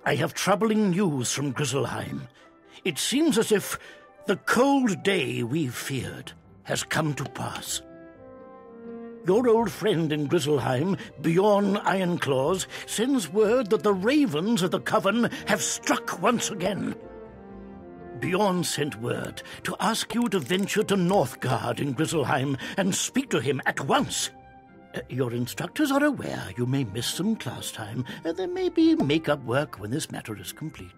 I have troubling news from Grizzleheim. It seems as if the cold day we feared has come to pass. Your old friend in Grizzleheim, Bjorn Ironclaws, sends word that the ravens of the coven have struck once again. Bjorn sent word to ask you to venture to Northgard in Grizzleheim and speak to him at once. Your instructors are aware you may miss some class time. There may be make-up work when this matter is complete.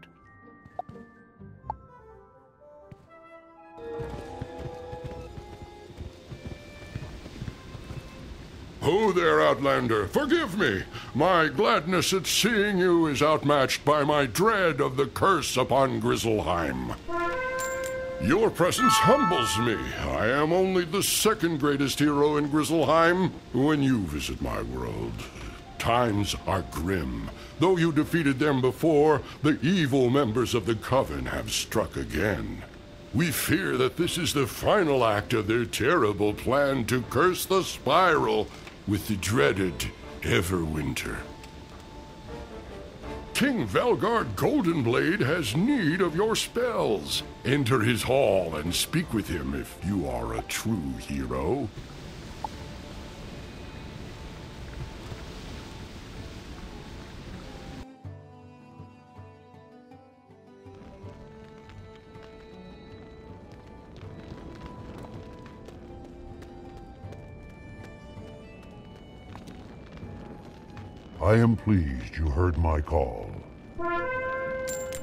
Ho there, Outlander. Forgive me. My gladness at seeing you is outmatched by my dread of the curse upon Grizzleheim. Your presence humbles me. I am only the second greatest hero in Grizzleheim when you visit my world. Times are grim. Though you defeated them before, the evil members of the coven have struck again. We fear that this is the final act of their terrible plan to curse the spiral with the dreaded Everwinter. King Velgard Goldenblade has need of your spells. Enter his hall and speak with him if you are a true hero. I am pleased you heard my call.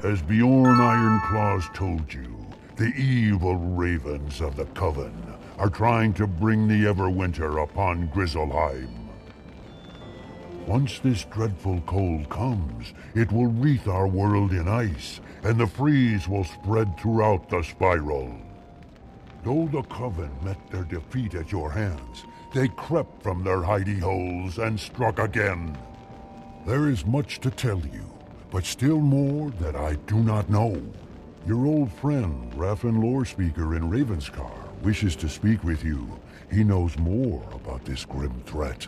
As Bjorn Ironclaws told you, the evil ravens of the coven are trying to bring the Everwinter upon Grizzleheim. Once this dreadful cold comes, it will wreath our world in ice, and the freeze will spread throughout the spiral. Though the coven met their defeat at your hands, they crept from their hidey holes and struck again. There is much to tell you, but still more that I do not know. Your old friend, Raffen Lorespeaker in Ravenscar, wishes to speak with you. He knows more about this grim threat.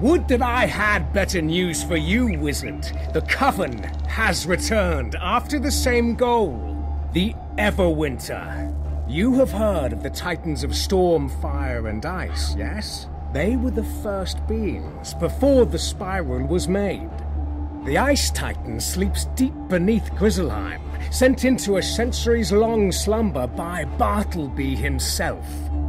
Would that I had better news for you, Wizard. The Coven has returned after the same goal, the Everwinter. You have heard of the Titans of Storm, Fire, and Ice, yes? They were the first beings before the spiral was made. The Ice Titan sleeps deep beneath Grizzleheim, sent into a centuries-long slumber by Bartleby himself.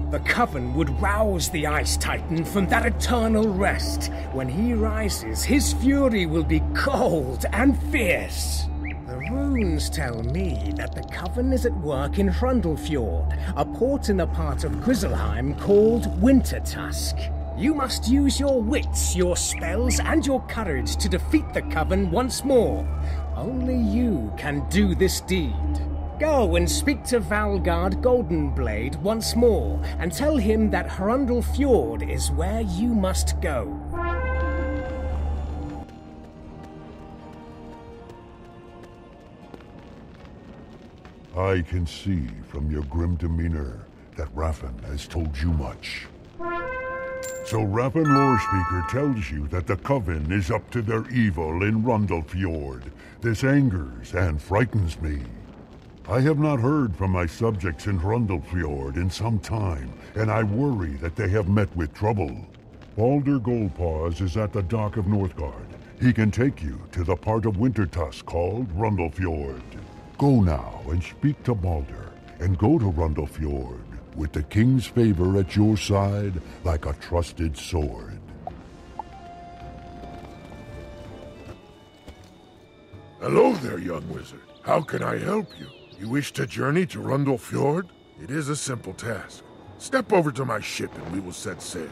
The Coven would rouse the Ice Titan from that eternal rest. When he rises, his fury will be cold and fierce. The runes tell me that the Coven is at work in Hrundlefjord, a port in a part of Grizzleheim called Wintertusk. You must use your wits, your spells, and your courage to defeat the Coven once more. Only you can do this deed. Go and speak to Valgard Goldenblade once more, and tell him that Hrundlefjord is where you must go. I can see from your grim demeanor that Raffen has told you much. So Raffen Lorespeaker tells you that the Coven is up to their evil in Hrundlefjord. This angers and frightens me. I have not heard from my subjects in Hrundlefjord in some time, and I worry that they have met with trouble. Balder Goldpaws is at the dock of Northgard. He can take you to the part of Wintertusk called Hrundlefjord. Go now and speak to Balder, and go to Hrundlefjord with the king's favor at your side like a trusted sword. Hello there, young wizard. How can I help you? You wish to journey to Hrundlefjord? It is a simple task. Step over to my ship and we will set sail.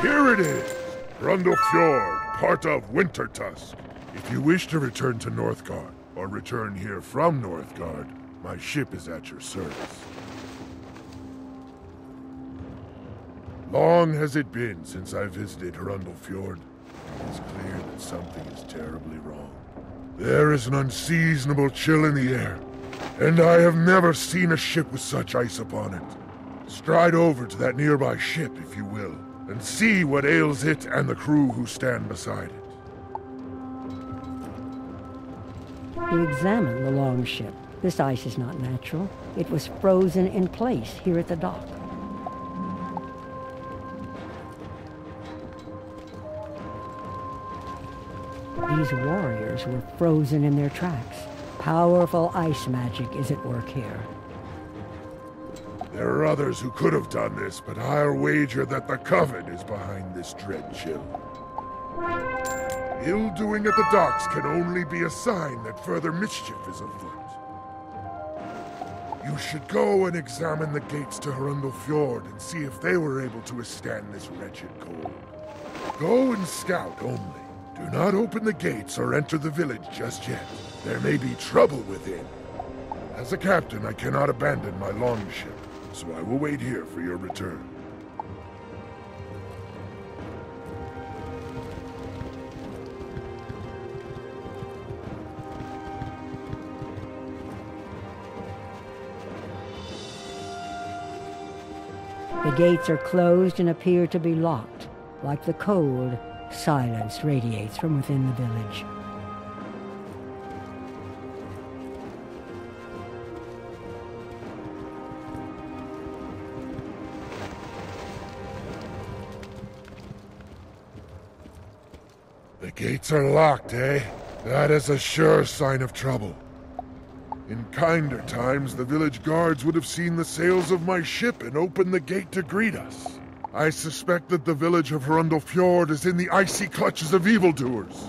Here it is, Hrundlefjord, part of Wintertusk. If you wish to return to Northgard, or return here from Northgard, my ship is at your service. Long has it been since I visited Hrundlefjord. It is clear that something is terribly wrong. There is an unseasonable chill in the air, and I have never seen a ship with such ice upon it. Stride over to that nearby ship, if you will, and see what ails it and the crew who stand beside it. You examine the longship. This ice is not natural. It was frozen in place here at the dock. These warriors were frozen in their tracks. Powerful ice magic is at work here. There are others who could have done this, but I'll wager that the coven is behind this dread chill. Ill-doing at the docks can only be a sign that further mischief is afoot. You should go and examine the gates to Hrundel Fjord and see if they were able to withstand this wretched cold. Go and scout only. Do not open the gates or enter the village just yet. There may be trouble within. As a captain, I cannot abandon my longship, so I will wait here for your return. The gates are closed and appear to be locked. Like the cold, silence radiates from within the village. The gates are locked, eh? That is a sure sign of trouble. In kinder times, the village guards would have seen the sails of my ship and opened the gate to greet us. I suspect that the village of Hrundel Fjord is in the icy clutches of evildoers.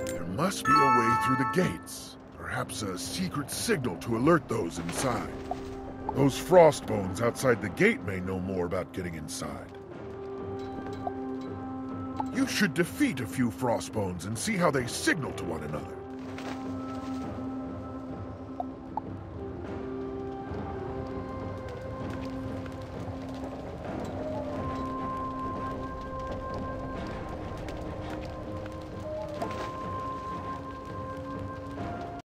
There must be a way through the gates. Perhaps a secret signal to alert those inside. Those frostbones outside the gate may know more about getting inside. You should defeat a few frostbones and see how they signal to one another.